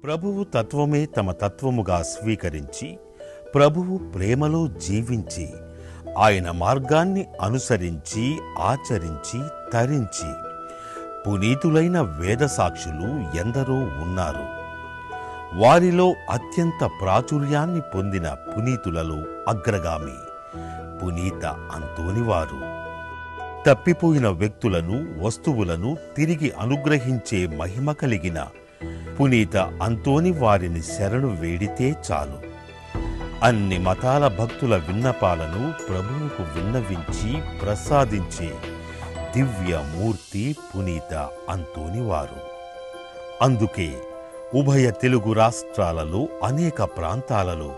ప్రభువు తత్వమే తమ తత్వముగా స్వీకరించి ప్రభువు ప్రేమలో జీవించి ఆయన మార్గాన్ని అనుసరించి ఆచరించి తరించి పునీతులైన వేదసాక్షులు ఎందరో ఉన్నారు. వారిలో అత్యంత ప్రాచుర్యాన్ని పొందిన పునీతులలో అగ్రగామి పునీత అంతోనివారు. తప్పిపోయిన వ్యక్తులను వస్తువులను తిరిగి అనుగ్రహించే మహిమ కలిగిన పునీత అంతోని వారిని శరణు వేడితే చాలు అన్ని మతాల భక్తుల విన్నపాలను ప్రభువుకు విన్నవించి ప్రసాదించే దివ్యమూర్తి పునీత అంతోనివారు. అందుకే ఉభయ తెలుగు రాష్ట్రాలలో అనేక ప్రాంతాలలో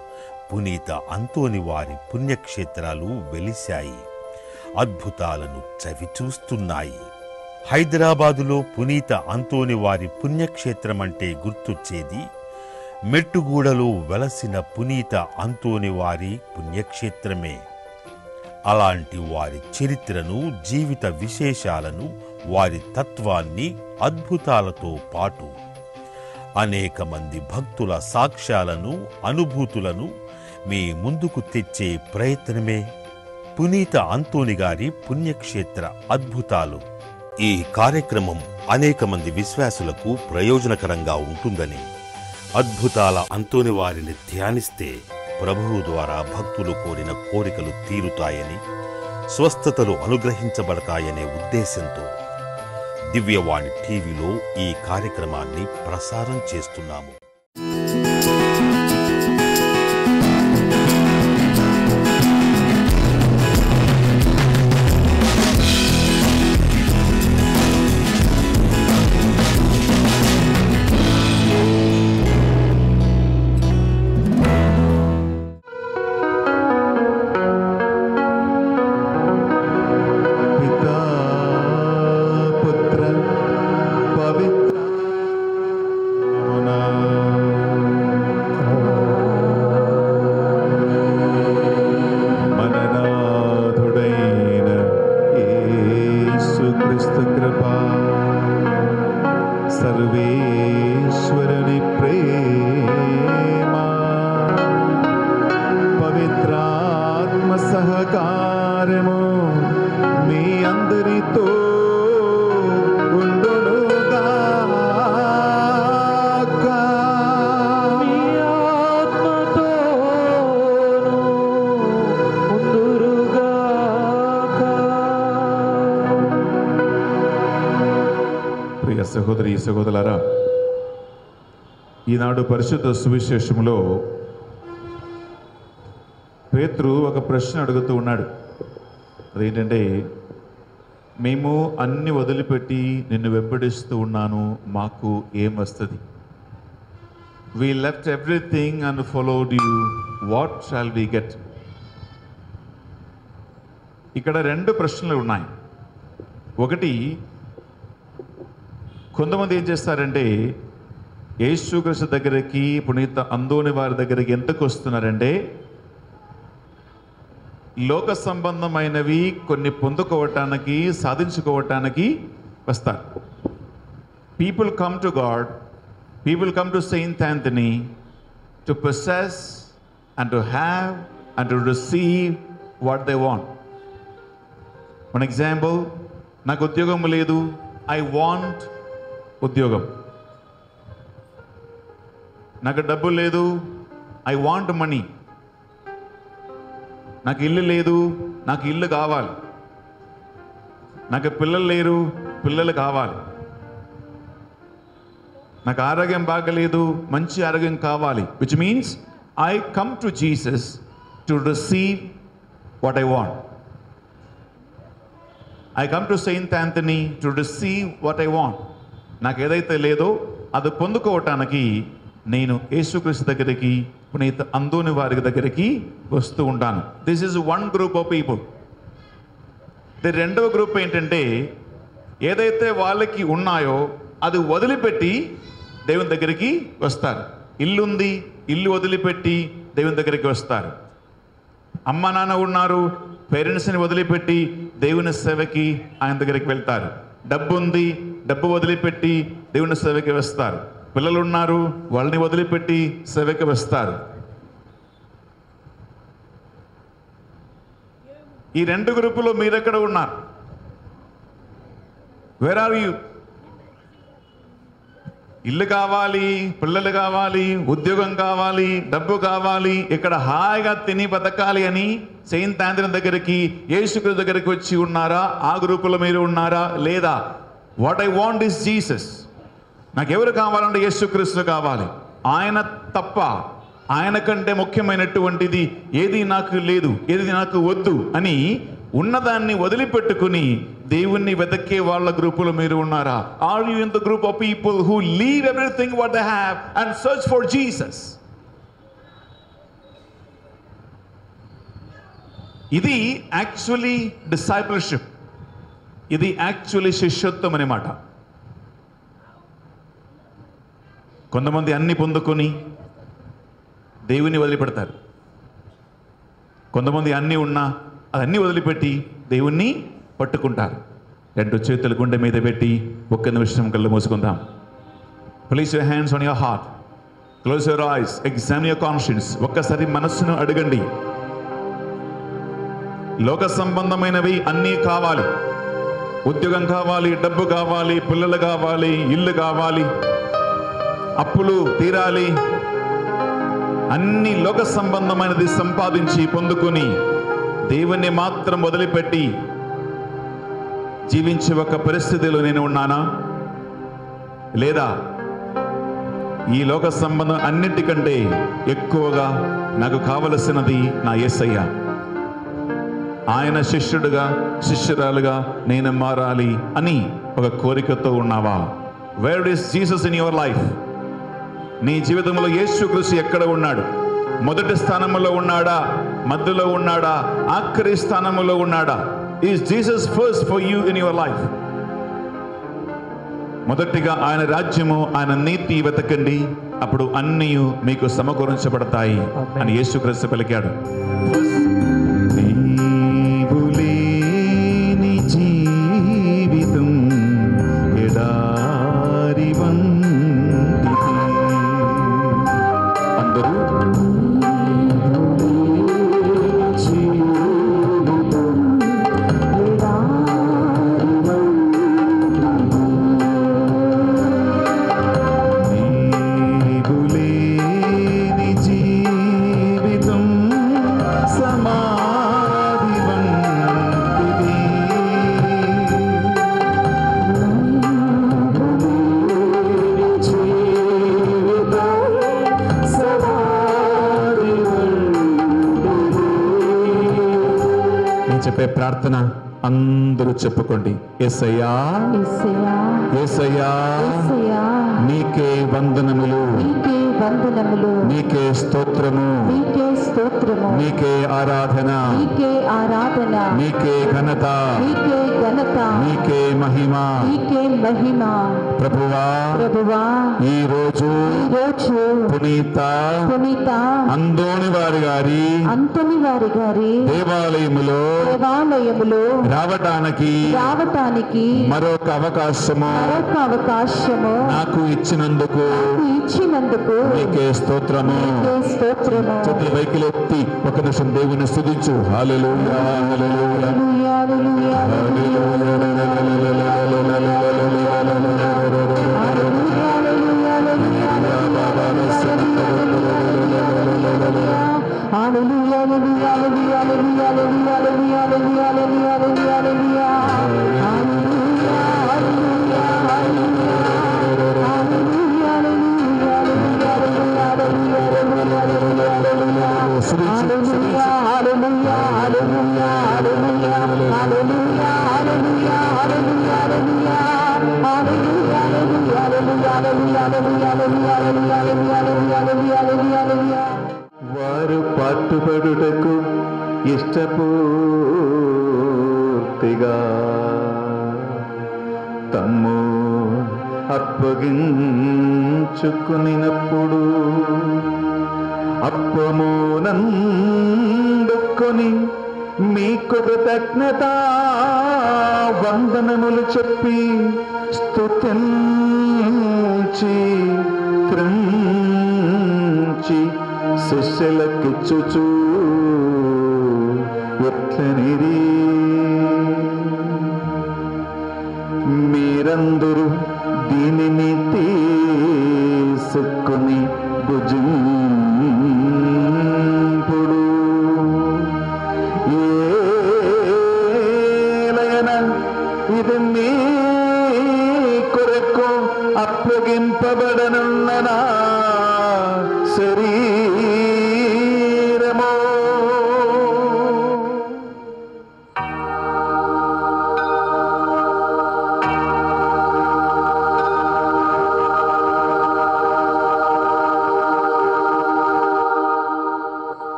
పునీత అంతోని వారి పుణ్యక్షేత్రాలు వెలిశాయి, అద్భుతాలను చవిచూస్తున్నాయి. హైదరాబాదులో పునీత అంతోని వారి పుణ్యక్షేత్రమంటే గుర్తొచ్చేది మెట్టుగూడలో వెలసిన పునీత అంతోని వారి పుణ్యక్షేత్రమే. అలాంటి వారి చరిత్రను, జీవిత విశేషాలను, వారి తత్వాన్ని, అద్భుతాలతో పాటు అనేక మంది భక్తుల సాక్ష్యాలను, అనుభూతులను మీ ముందుకు తెచ్చే ప్రయత్నమే పునీత అంతోని గారి పుణ్యక్షేత్ర అద్భుతాలు. ఈ కార్యక్రమం అనేక మంది విశ్వాసులకు ప్రయోజనకరంగా ఉంటుందని, అద్భుతాల అంతోని వారిని ధ్యానిస్తే ప్రభువు ద్వారా భక్తులు కోరిన కోరికలు తీరుతాయని, స్వస్థతలు అనుగ్రహించబడతాయనే ఉద్దేశంతో దివ్యవాణి టీవీలో ఈ కార్యక్రమాన్ని ప్రసారం చేస్తున్నాము. సర్వేశ్వరుని ప్రేమ పవిత్రాత్మ సహకారము మీ అందరితో ఉండునుగాక. మీ ఆత్మతోను ఉండురుగాక. ప్రియ సహోదరి సహోదరులారా, ఈనాడు పరిశుద్ధ సువిశేషములో పేతురు ఒక ప్రశ్న అడుగుతూ ఉన్నాడు. అదేంటంటే, మేము అన్ని వదిలిపెట్టి నిన్ను వెంబడిస్తూ ఉన్నాను, మాకు ఏం వస్తుంది? We left everything and followed you, what shall we get? ఇక్కడ రెండు ప్రశ్నలు ఉన్నాయి. ఒకటి, కొంతమంది ఏం చేస్తారంటే యేసుక్రీస్తు దగ్గరికి, పునీత అంతోని వారి దగ్గరికి ఎందుకు వస్తున్నారంటే లోక సంబంధమైనవి కొన్ని పొందుకోవటానికి, సాధించుకోవటానికి వస్తారు. People come to God, people come to Saint Anthony to possess and to have and to receive what they want. For example, నాకు ఉద్యోగం లేదు, ఐ వాంట్ ఉద్యోగం. నాకు డబ్బు లేదు, ఐ వాంట్ మనీ. నాకు ఇల్లు లేదు, నాకు ఇల్లు కావాలి. నాకు పిల్లలు లేరు, పిల్లలు కావాలి. నాకు ఆరోగ్యం బాగలేదు, మంచి ఆరోగ్యం కావాలి. Which means I come to Jesus to receive what I want. I come to Saint Anthony to receive what I want. నాకు ఏదైతే లేదో అది పొందుకోవటానికి నేను యేసుక్రీస్తు దగ్గరికి, పునీత అంతోని వారి దగ్గరికి వస్తూ ఉంటాను. This is one group of people. రెండవ గ్రూప్ ఏంటంటే, ఏదైతే వాళ్ళకి ఉన్నాయో అది వదిలిపెట్టి దేవుని దగ్గరికి వస్తారు. ఇల్లు ఉంది, ఇల్లు వదిలిపెట్టి దేవుని దగ్గరికి వస్తారు. అమ్మ నాన్న ఉన్నారు, పేరెంట్స్ని వదిలిపెట్టి దేవుని సేవకి ఆయన దగ్గరికి వెళ్తారు. డబ్బు ఉంది, డబ్బు వదిలిపెట్టి దేవుని సేవకి వస్తారు. పిల్లలు ఉన్నారు, వాళ్ళని వదిలిపెట్టి సేవకి వస్తారు. ఈ 2 గ్రూపులో మీరెక్కడ ఉన్నారు? Where are you? ఇల్లు కావాలి, పిల్లలు కావాలి, ఉద్యోగం కావాలి, డబ్బు కావాలి, ఇక్కడ హాయిగా తిని బతకాలి అని సెయింట్ ఆంథనీ దగ్గరికి, యేసుక్రీస్తు దగ్గరికి వచ్చి ఉన్నారా? ఆ గ్రూపులో మీరు ఉన్నారా? లేదా what I want is Jesus, నాకెవరు కావాలంటే యేసుక్రీస్తు కావాలి, ఆయన తప్ప, ఆయన కంటే ముఖ్యమైనటువంటిది ఏది నాకు లేదు, ఏది నాకు వద్దు అని ఉన్నదాన్ని వదిలిపెట్టుకుని దేవుణ్ణి వెతకే వాళ్ళ గ్రూపులో మీరు ఉన్నారా? Are you in the group of people who leave everything what they have and search for Jesus? ఇది యాక్చువల్లీ డిసైపుల్షిప్, ఇది యాక్చువల్లీ శిష్యత్వం అనే మాట. కొంతమంది అన్ని పొందుకొని దేవుని వదిలిపెడతారు, కొంతమంది అన్నీ ఉన్నా అదన్నీ వదిలిపెట్టి దేవుణ్ణి పట్టుకుంటారు. 2 చేతులు గుండె మీద పెట్టి ఒక్క నిమిషం కళ్ళు మూసుకుందాం. Place your hands on your heart, close your eyes, examine your conscience. ఒక్కసారి మనస్సును అడగండి. లోక సంబంధమైనవి అన్నీ కావాలి, ఉద్యోగం కావాలి, డబ్బు కావాలి, పిల్లలు కావాలి, ఇల్లు కావాలి, అప్పులు తీరాలి, అన్ని లోక సంబంధమైనది సంపాదించి పొందుకొని దేవుణ్ణి మాత్రం వదిలిపెట్టి జీవించే ఒక పరిస్థితిలో నేను ఉన్నానా? లేదా ఈ లోక సంబంధం అన్నిటికంటే ఎక్కువగా నాకు కావలసినది నా యేసయ్య, ఆయన శిష్యుడుగా, శిష్యురాలుగా నేను మారాలి అని ఒక కోరికతో ఉన్నావా? Where is Jesus in your life? నీ జీవితంలో యేసుక్రీస్తు ఎక్కడ ఉన్నాడు? మొదటి స్థానంలో ఉన్నాడా? మధ్యలో ఉన్నాడా? ఆఖరి స్థానంలో ఉన్నాడా? Is Jesus first for you in your life? మొదటిగా ఆయన రాజ్యము, ఆయన నీతి వెతకండి, అప్పుడు అన్నీ మీకు సమకూరించబడతాయి అని యేసుక్రీస్తు పలికాడు. చెప్పే ప్రార్థన అందరూ చెప్పుకోండి. యేసయ్యా, యేసయ్యా, నీకే వందనములు, నీకే స్తోత్రము, నీకే ఆరాధన, నీకే ఘనత, నీకే మహిమ. ప్రభువా, ఈ రోజు పునీత అంతోని వారి గారి దేవాలయములో రావటానికి మరొక అవకాశము నాకు ఇచ్చినందుకు నీకే స్తోత్రము. చేతుల పైకి ఎత్తి ఒక నిమిషం దేవుని స్తుతించు. హల్లెలూయా, హల్లెలూయా, వారు పాటుపడుటకు ఇష్టపూర్తిగా తమ్ము అప్పగించుకునినప్పుడు అప్పమునందుకొని మీకు కృతజ్ఞత వందనములు చెప్పి స్తుతించి త్రుంచి శిష్యులకిచ్చుచూ ఎట్లనిది మీరందరూ దీనిని తీసుకుని భుజింపుడు ఏలయన ఇది మీ కొరకు అప్పగింపబడనున్న నా శరీరము.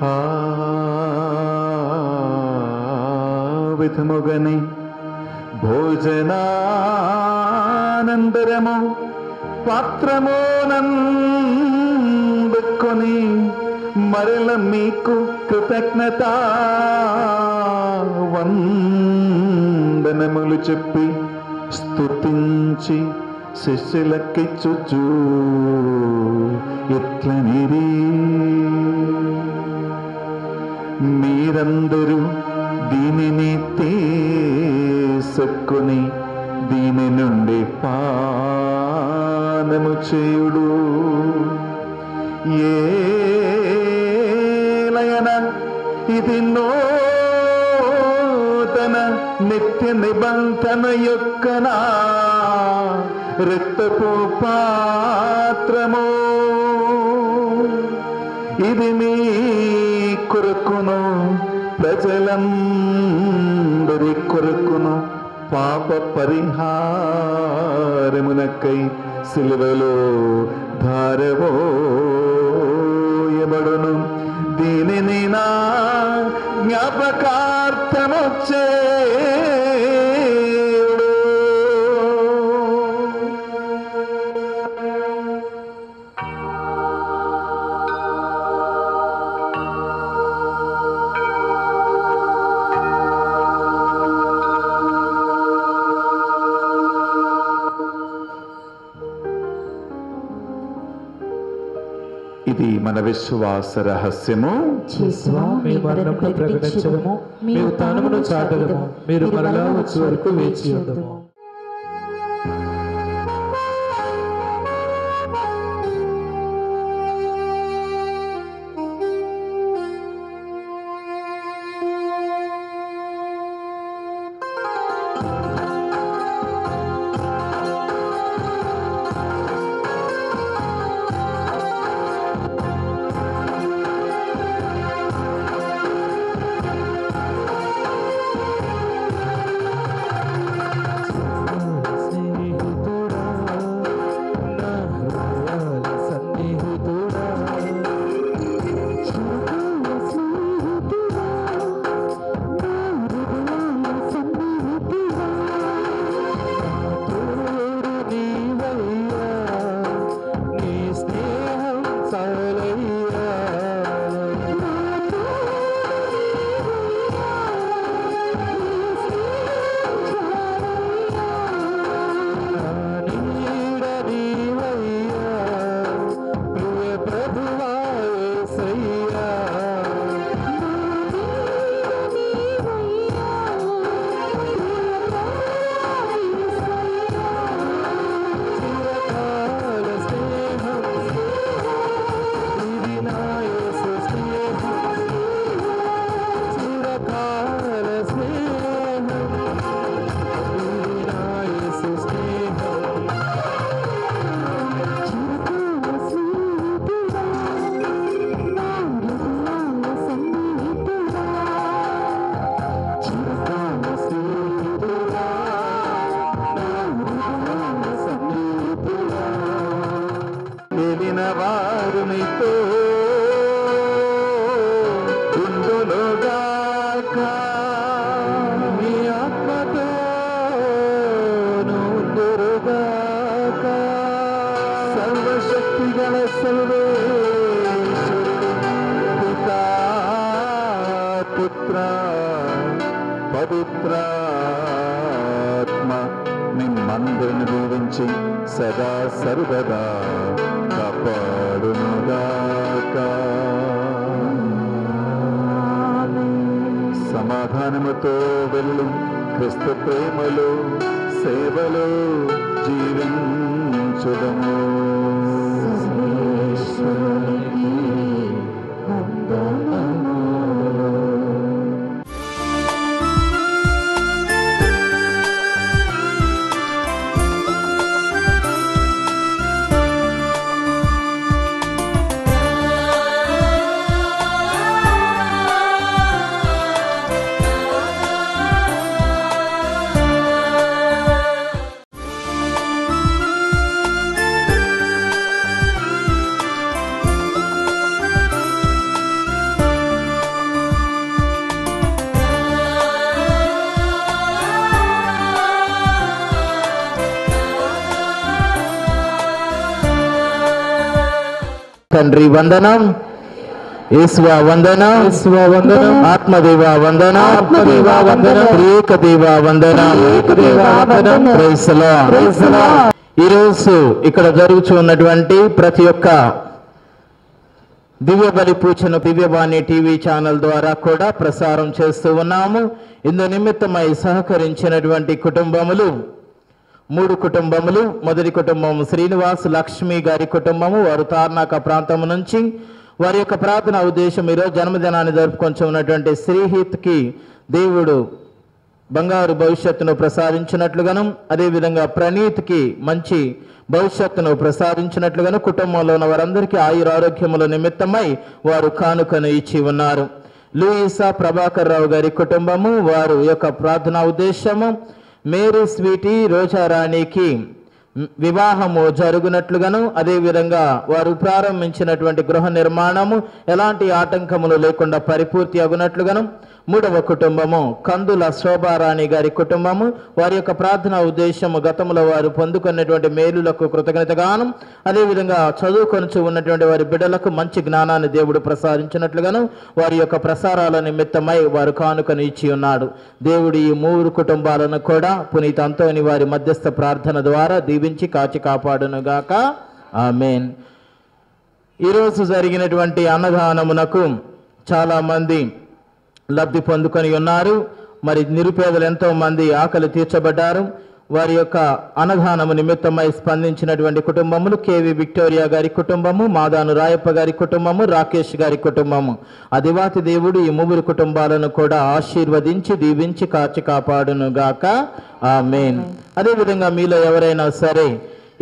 ఆ విధముగని భోజనానంతరము పాత్రమునందుకొని మరల మీకు కృతజ్ఞత వందనములు చెప్పి స్తుతించి శిష్యులకిచ్చుచూ ఇట్లనిది మీరందరూ దీనిని తీసుకుని దీని నుండి పానము చేయుడు. ఏలయన ఇది నూతన నిత్య నిబంధన యొక్క నా రక్తపు పాత్రము. ఇది మీ కొరకును ప్రజలందరి కొరకును పాప పరిహారమునకై సిలువలో ధారవోయబడును. దీనిని నా జ్ఞాపకార్థము చేయుడు. ఇది మన విశ్వాస రహస్యము. మీ మరణమును ప్రకటించడము, మీ ఉత్థానమును చాటడము, మీరు మరలా వచ్చే వరకు వేచి ఉండుము. పవిత్రాత్మ మిమ్మందరిని దీవించి సదా సర్వదా కాపాడునుగాక. సమాధానముతో వెళ్ళు, క్రీస్తు ప్రేమలో సేవలో జీవించుదము. తండ్రి వందనం, యేసువా వందనం, యేసువా వందనం, ఆత్మదేవా వందనం, ఆత్మదేవా వందనం, ఏకదేవా వందనం, ఏకదేవా వందనం. Praise the Lord, praise the Lord. ఈరోజు ఇక్కడ జరుగుతున్నటువంటి ప్రతి ఒక్క దివ్య బలి పూజను దివ్యవాణి టీవీ ఛానల్ ద్వారా కూడా ప్రసారం చేస్తూ ఉన్నాము. ఇందు నిమిత్తమై సహకరించినటువంటి కుటుంబములు 3 కుటుంబములు. మొదటి కుటుంబం శ్రీనివాస్ లక్ష్మి గారి కుటుంబము, వారు తార్నాక ప్రాంతం నుంచి. వారి యొక్క ప్రార్థన ఉద్దేశం ఈరోజు జన్మదినాన్ని జరుపుకొంచున్నటువంటి శ్రీహిత్కి దేవుడు బంగారు భవిష్యత్తును ప్రసాదించినట్లుగాను, అదేవిధంగా ప్రణీత్కి మంచి భవిష్యత్తును ప్రసాదించినట్లుగాను కుటుంబంలో ఉన్న వారందరికీ ఆయురారోగ్యముల నిమిత్తమై వారు కానుకను ఇచ్చి ఉన్నారు. లూయిసా ప్రభాకర్ రావు గారి కుటుంబము, వారు యొక్క ప్రార్థనా ఉద్దేశము మేరీ స్వీటీ రోజారాణికి వివాహము జరుగునట్లుగాను, అదేవిధంగా వారు ప్రారంభించినటువంటి గృహ నిర్మాణము ఎలాంటి ఆటంకములు లేకుండా పరిపూర్తి అగునట్లుగాను. 3వ కుటుంబము కందుల శోభారాణి గారి కుటుంబము, వారి యొక్క ప్రార్థనా ఉద్దేశము గతంలో వారు పొందుకున్నటువంటి మేలులకు కృతజ్ఞతగాను, అదేవిధంగా చదువుకొనుచు ఉన్నటువంటి వారి బిడ్డలకు మంచి జ్ఞానాన్ని దేవుడు ప్రసాదించినట్లుగాను వారి యొక్క ప్రసారాల నిమిత్తమై వారు కానుకను ఇచ్చి ఉన్నాడు. దేవుడు ఈ 3 కుటుంబాలను కూడా పునీత అంతోని వారి మధ్యస్థ ప్రార్థన ద్వారా దీవించి కాచి కాపాడునుగాక. ఆమేన్. ఈరోజు జరిగినటువంటి అన్నదానమునకు చాలా మంది లబ్ధి పొందుకొని ఉన్నారు. మరి నిరుపేదలు ఎంతో మంది ఆకలి తీర్చబడ్డారు. వారి యొక్క అన్నదానము నిమిత్తమై స్పందించినటువంటి కుటుంబములు కేవి విక్టోరియా గారి కుటుంబము, మాదాను రాయప్ప గారి కుటుంబము, రాకేష్ గారి కుటుంబము. అదివాతి దేవుడు ఈ 3 కుటుంబాలను కూడా ఆశీర్వదించి దీవించి కాచి కాపాడునుగాక. ఆమేన్. అదేవిధంగా మీలో ఎవరైనా సరే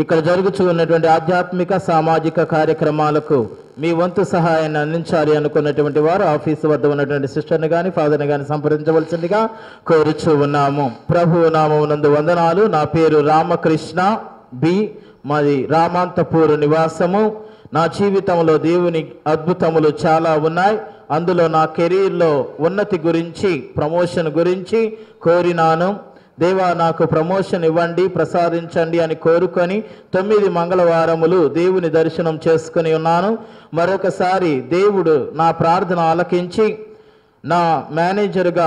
ఇక్కడ జరుగుతూ ఉన్నటువంటి ఆధ్యాత్మిక సామాజిక కార్యక్రమాలకు మీ వంతు సహాయాన్ని అందించాలి అనుకున్నటువంటి వారు ఆఫీసు వద్ద ఉన్నటువంటి సిస్టర్ని కానీ ఫాదర్ని కానీ సంప్రదించవలసిందిగా కోరుచూ ఉన్నాము. ప్రభువు నామమునందు వందనాలు. నా పేరు రామకృష్ణ బి, మాది రామాంతపూర్ నివాసము. నా జీవితంలో దేవుని అద్భుతములు చాలా ఉన్నాయి. అందులో నా కెరీర్లో ఉన్నతి గురించి, ప్రమోషన్ గురించి కోరినాను. దేవా నాకు ప్రమోషన్ ఇవ్వండి, ప్రసాదించండి అని కోరుకొని 9 మంగళవారములు దేవుని దర్శనం చేసుకుని ఉన్నాను. మరొకసారి దేవుడు నా ప్రార్థన ఆలకించి నా మేనేజర్గా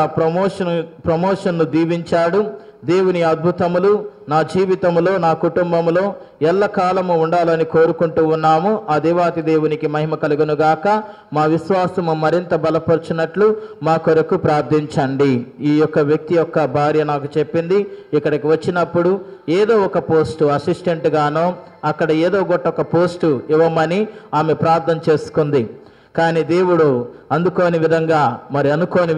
ప్రమోషన్ను దీవించాడు. దేవుని అద్భుతములు నా జీవితంలో, నా కుటుంబంలో ఎల్లకాలము ఉండాలని కోరుకుంటూ ఉన్నాము. ఆ దేవాతి దేవునికి మహిమ కలుగునుగాక. మా విశ్వాసము మరింత బలపరచునట్లు మా కొరకు ప్రార్థించండి. ఈ యొక్క వ్యక్తి యొక్క భార్య నాకు చెప్పింది, ఇక్కడికి వచ్చినప్పుడు ఏదో ఒక పోస్టు అసిస్టెంట్ గానో అక్కడ ఏదో ఒక పోస్టు ఇవ్వమని ఆమె ప్రార్థన చేసుకుంది. కానీ దేవుడు అనుకోని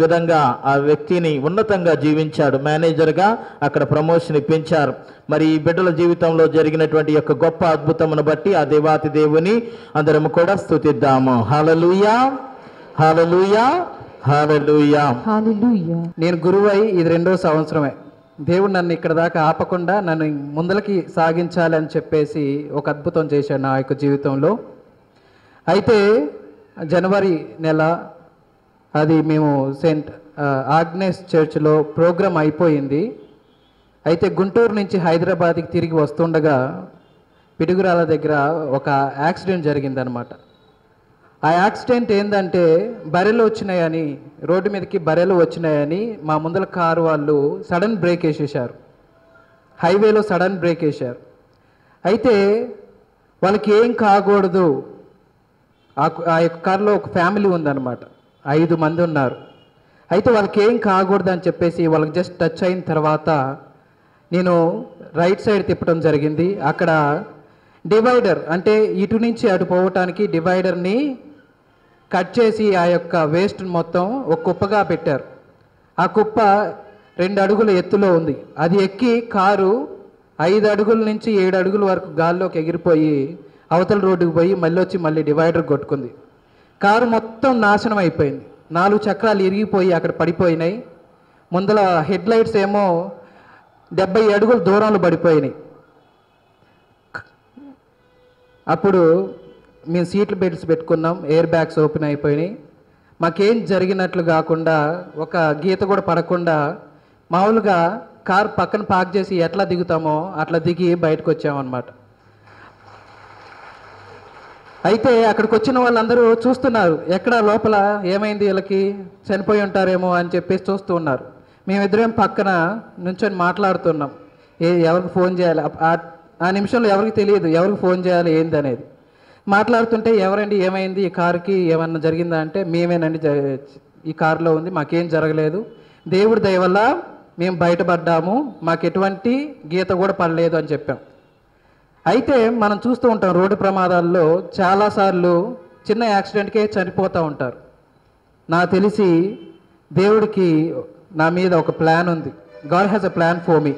విధంగా ఆ వ్యక్తిని ఉన్నతంగా జీవించాడు. మేనేజర్గా అక్కడ ప్రమోషన్ ఇప్పించారు. మరి ఈ బిడ్డల జీవితంలో జరిగినటువంటి యొక్క గొప్ప అద్భుతమును బట్టి ఆ దేవాతి దేవుని అందరము కూడా స్తుతిద్దాము. హల్లెలూయా, హల్లెలూయా, హల్లెలూయా, హల్లెలూయా. నేను గురువై ఇది 2వ సంవత్సరమే. దేవుడు నన్ను ఇక్కడ దాకా ఆపకుండా నన్ను ముందలకి సాగించాలి అని చెప్పేసి ఒక అద్భుతం చేశాడు నా యొక్క జీవితంలో. అయితే జనవరి నెల అది మేము సెయింట్ ఆగ్నేస్ చర్చ్లో ప్రోగ్రాం అయిపోయింది. అయితే గుంటూరు నుంచి హైదరాబాద్కి తిరిగి వస్తుండగా పిడుగురాల దగ్గర ఒక యాక్సిడెంట్ జరిగిందనమాట. ఆ యాక్సిడెంట్ ఏంటంటే బర్రెలు వచ్చినాయని, రోడ్డు మీదకి బర్రెలు వచ్చినాయని మా ముందర కారు వాళ్ళు సడన్ బ్రేక్ వేసేసారు, హైవేలో సడన్ బ్రేక్ వేశారు. అయితే వాళ్ళకి ఏం కాకూడదు, ఆ యొక్క కారులో ఒక ఫ్యామిలీ ఉందన్నమాట, 5 మంది ఉన్నారు. అయితే వాళ్ళకి ఏం కాకూడదు అని చెప్పేసి వాళ్ళకి జస్ట్ టచ్ అయిన తర్వాత నేను రైట్ సైడ్ తిప్పడం జరిగింది. అక్కడ డివైడర్ అంటే ఇటు నుంచి అటు పోవటానికి డివైడర్ని కట్ చేసి ఆ యొక్క వేస్ట్ మొత్తం ఒక కుప్పగా పెట్టారు. ఆ కుప్ప 2 అడుగుల ఎత్తులో ఉంది. అది ఎక్కి కారు 5 అడుగుల నుంచి 7 అడుగుల వరకు గాల్లోకి ఎగిరిపోయి అవతల రోడ్డుకు పోయి మళ్ళీ డివైడర్ కొట్టుకుంది. కారు మొత్తం నాశనం అయిపోయింది. 4 చక్రాలు ఇరిగిపోయి అక్కడ పడిపోయినాయి. ముందల హెడ్ లైట్స్ ఏమో 70 అడుగుల దూరంలో పడిపోయినాయి. అప్పుడు మేము సీట్లు బెల్ట్స్ పెట్టుకున్నాం, ఎయిర్ బ్యాగ్స్ ఓపెన్ అయిపోయినాయి. మాకేం జరిగినట్లు కాకుండా, ఒక గీత కూడా పడకుండా మామూలుగా కార్ పక్కన పార్క్ చేసి ఎట్లా దిగుతామో అట్లా దిగి బయటకు వచ్చామన్నమాట. అయితే అక్కడికి వచ్చిన వాళ్ళందరూ చూస్తున్నారు, ఎక్కడ లోపల ఏమైంది, వీళ్ళకి చనిపోయి ఉంటారేమో అని చెప్పేసి చూస్తూ ఉన్నారు. మేమిద్దరం పక్కన నుంచొని మాట్లాడుతున్నాం, ఎవరికి ఫోన్ చేయాలి. ఆ నిమిషంలో ఎవరికి తెలియదు ఎవరికి ఫోన్ చేయాలి ఏంది అనేది. మాట్లాడుతుంటే ఎవరండి ఏమైంది, ఈ కారుకి ఏమన్నా జరిగిందా అంటే మేమేనండి, ఈ కారులో ఉంది, మాకేం జరగలేదు, దేవుడి దయ వల్ల మేము బయటపడ్డాము, మాకు ఎటువంటి గీత కూడా పడలేదు అని చెప్పాం. అయితే మనం చూస్తూ ఉంటాం రోడ్డు ప్రమాదాల్లో చాలాసార్లు చిన్న యాక్సిడెంట్కే చనిపోతూ ఉంటారు. నాకు తెలిసి దేవుడికి నా మీద ఒక ప్లాన్ ఉంది. God has a plan for me.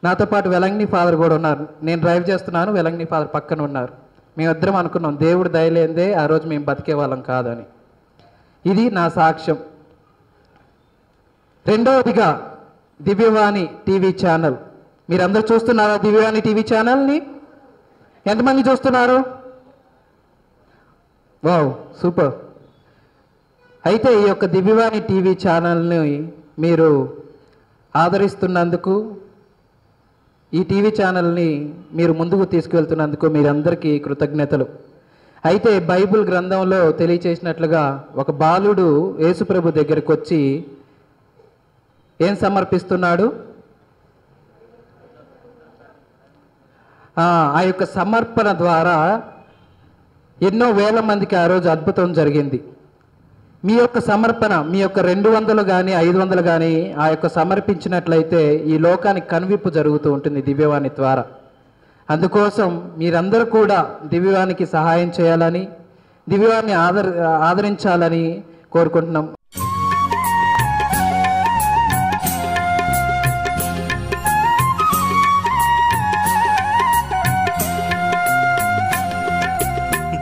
నాతో పాటు వెలంగిని ఫాదర్ కూడా ఉన్నారు. నేను డ్రైవ్ చేస్తున్నాను, వెలంగిని ఫాదర్ పక్కన ఉన్నారు. మేమిద్దరం అనుకున్నాం దేవుడు దయలేందే ఆ రోజు మేము బతికే వాళ్ళం కాదని. ఇది నా సాక్ష్యం. రెండవదిగా దివ్యవాణి టీవీ ఛానల్. మీరందరూ చూస్తున్నారా దివ్యవాణి టీవీ ఛానల్ని? ఎంతమంది చూస్తున్నారు? Wow, super. అయితే ఈ యొక్క దివ్యవాణి టీవీ ఛానల్ని మీరు ఆదరిస్తున్నందుకు, ఈ టీవీ ఛానల్ని మీరు ముందుకు తీసుకువెళ్తున్నందుకు మీరందరికీ కృతజ్ఞతలు. అయితే బైబిల్ గ్రంథంలో తెలియచేసినట్లుగా ఒక బాలుడు యేసుప్రభు దగ్గరికి వచ్చి ఏం సమర్పిస్తున్నాడు? ఆ యొక్క సమర్పణ ద్వారా ఎన్నో వేల మందికి ఆ రోజు అద్భుతం జరిగింది. మీ యొక్క సమర్పణ, మీ యొక్క 200 కానీ 500 కానీ ఆ యొక్క సమర్పించినట్లయితే ఈ లోకానికి కనువిప్పు జరుగుతూ ఉంటుంది దివ్యవాణి ద్వారా. అందుకోసం మీరందరూ కూడా దివ్యవాణికి సహాయం చేయాలని, దివ్యవాణిని ఆదరించాలని కోరుకుంటున్నాం.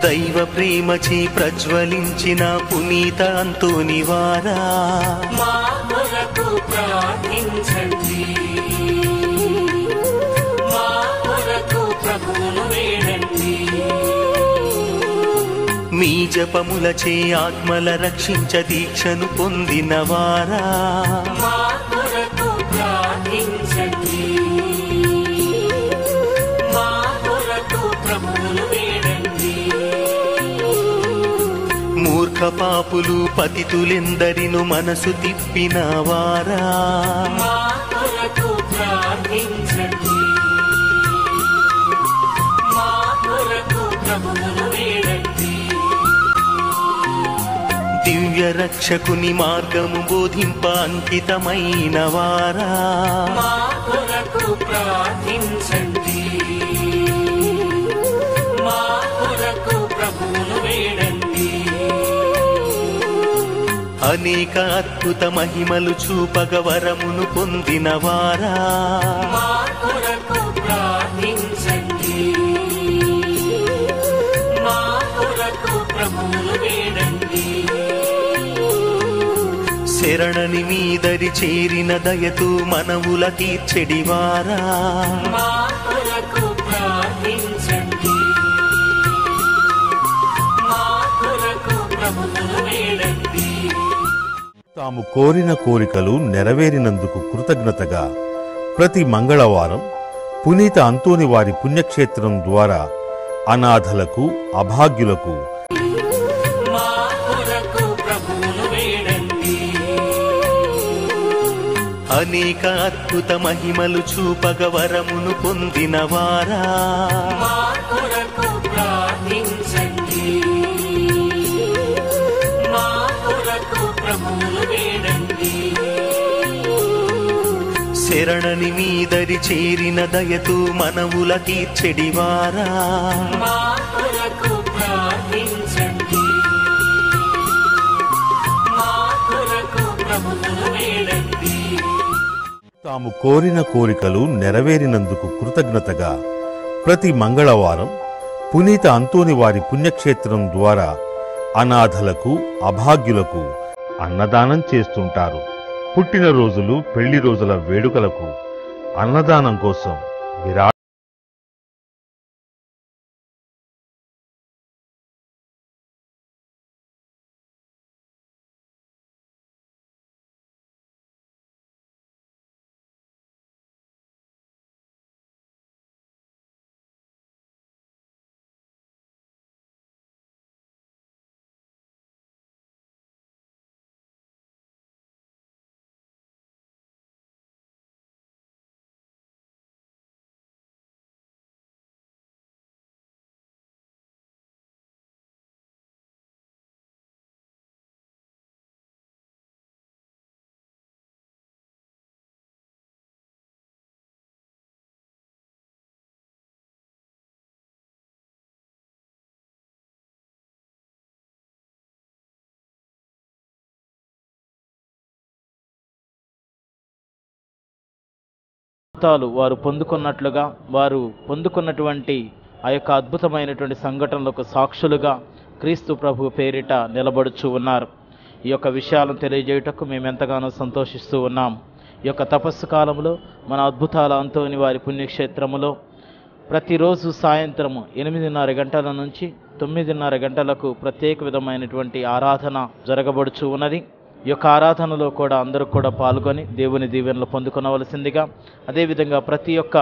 దైవ ప్రేమచే ప్రజ్వలించిన పునీత అంతోని వారా, మా కొరకు ప్రార్థించండి. మా కొరకు ప్రభువును వేడండి. మీ జపములచే ఆత్మల రక్షించ దీక్షను పొందిన వారా, మా కొరకు ప్రార్థించండి. మా కొరకు ప్రభువును వేడండి. మూర్ఖ పాపులు పతితులెందరిను మనసు తిప్పిన వారా, మా కొరకు ప్రార్థించండి. మా కొరకు ప్రభువును వేడండి. దివ్య రక్షకుని మార్గము బోధింప అంకితమైన వారా, మా కొరకు ప్రార్థించండి. మా కొరకు ప్రభువును వేడండి. అనేక అద్భుత మహిమలు చూపగ వరమును పొందిన వారా, మా కొరకు ప్రార్థించండి. మా కొరకు ప్రభువును వేడండి. శరణని మీదరి చేరిన దయతో మనవుల తీర్చెడివారా, మా కొరకు ప్రార్థించండి. మా కొరకు ప్రభువును వేడండి. తాము కోరిన కోరికలు నెరవేరినందుకు కృతజ్ఞతగా ప్రతి మంగళవారం పునీత అంతోని వారి పుణ్యక్షేత్రం ద్వారా అనాథలకు, అభాగ్యులకు, మా కొరకు ప్రభువును వేడండి. అనేక అద్భుత మహిమలు చూపగ వరమును పొందిన వారా మా కొరకు ప్రార్థించండి. మా కొరకు ప్రభువును వేడండి. శరణని మీదరి చేరిన దయతో మనవుల తీర్చెడివారా మా కొరకు ప్రార్థించండి. మా కొరకు ప్రభువును వేడండి. తాము కోరిన కోరికలు నెరవేరినందుకు కృతజ్ఞతగా ప్రతి మంగళవారం పునీత అంతోని వారి పుణ్యక్షేత్రం ద్వారా అనాథలకు, అభాగ్యులకు అన్నదానం చేస్తుంటారు. పుట్టినరోజులు, పెళ్లి రోజుల వేడుకలకు అన్నదానం కోసం విరాళ వారు పొందుకున్నట్లుగా వారు పొందుకున్నటువంటి ఆ యొక్క అద్భుతమైనటువంటి సంఘటనలకు సాక్షులుగా క్రీస్తు ప్రభు పేరిట నిలబడుచు ఉన్నారు. ఈ యొక్క విషయాలను తెలియజేయుటకు మేము ఎంతగానో సంతోషిస్తూ ఉన్నాం. ఈ యొక్క తపస్సు కాలంలో మన అద్భుతాల అంతోని వారి పుణ్యక్షేత్రములో ప్రతిరోజు సాయంత్రము 8:30 గంటల నుంచి 9:30 గంటలకు ప్రత్యేక విధమైనటువంటి ఆరాధన జరగబడుచు ఉన్నది. ఈ యొక్క ఆరాధనలో కూడా అందరూ కూడా పాల్గొని దేవుని దీవెనలు పొందుకొనవలసిందిగా, అదేవిధంగా ప్రతి ఒక్క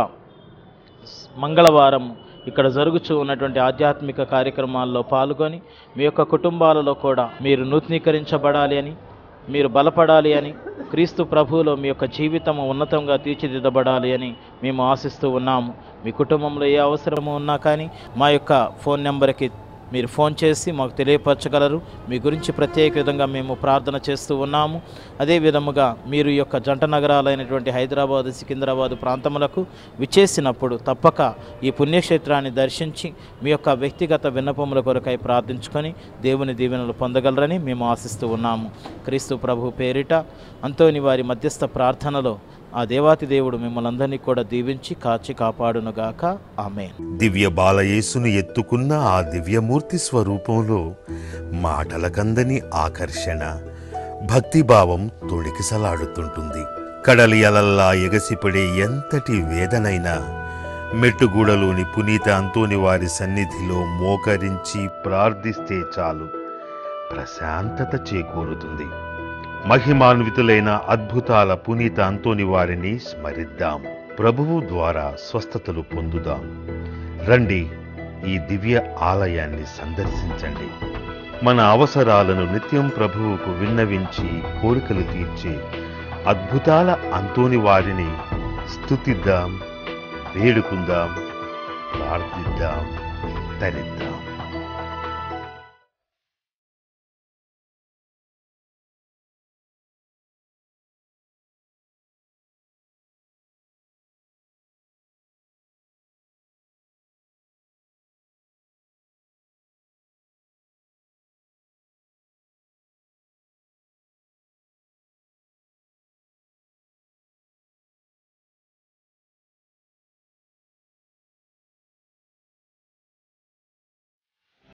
మంగళవారం ఇక్కడ జరుగుతూ ఉన్నటువంటి ఆధ్యాత్మిక కార్యక్రమాల్లో పాల్గొని మీ యొక్క కుటుంబాలలో కూడా మీరు నూతనీకరించబడాలి అని, మీరు బలపడాలి అని, క్రీస్తు ప్రభువులో మీ యొక్క జీవితం ఉన్నతంగా తీర్చిదిద్దబడాలి అని మేము ఆశిస్తూ ఉన్నాము. మీ కుటుంబంలో ఏ అవసరము ఉన్నా కానీ మా యొక్క ఫోన్ నెంబర్కి మీరు ఫోన్ చేసి మాకు తెలియపరచగలరు. మీ గురించి ప్రత్యేక విధంగా మేము ప్రార్థన చేస్తూ ఉన్నాము. అదే విధముగా మీరు ఈ యొక్క జంట నగరాలైనటువంటి హైదరాబాదు, సికింద్రాబాదు ప్రాంతములకు విచ్చేసినప్పుడు తప్పక ఈ పుణ్యక్షేత్రాన్ని దర్శించి మీ యొక్క వ్యక్తిగత విన్నపముల కొరకై ప్రార్థించుకొని దేవుని దీవెనలు పొందగలరని మేము ఆశిస్తూ ఉన్నాము. క్రీస్తు ప్రభు పేరిట అంతోని వారి మధ్యస్థ ప్రార్థనలో ఆ దేవాతి దేవుడు మిమ్మల్ని అందరినీ కూడా దీవించి కాచి కాపాడునుగాక. ఆమేన్. దివ్య బాలయేసును ఎత్తుకున్న ఆ దివ్యమూర్తి స్వరూపంలో మాటలకందని ఆకర్షణ, భక్తిభావం తొణికిసలాడుతుంటుంది. కడలి అలల్లా ఎగసిపడే ఎంతటి వేదనైనా మెట్టుగూడలోని పునీత అంతోని వారి సన్నిధిలో మోకరించి ప్రార్థిస్తే చాలు, ప్రశాంతత చేకూరుతుంది. మహిమాన్వితులైన అద్భుతాల పునీత అంతోని వారిని స్మరిద్దాం. ప్రభువు ద్వారా స్వస్థతలు పొందుదాం. రండి, ఈ దివ్య ఆలయాన్ని సందర్శించండి. మన అవసరాలను నిత్యం ప్రభువుకు విన్నవించి కోరికలు తీర్చే అద్భుతాల అంతోని వారిని స్తుతిద్దాం, వేడుకుందాం, ప్రార్థిద్దాం, తరిద్దాం.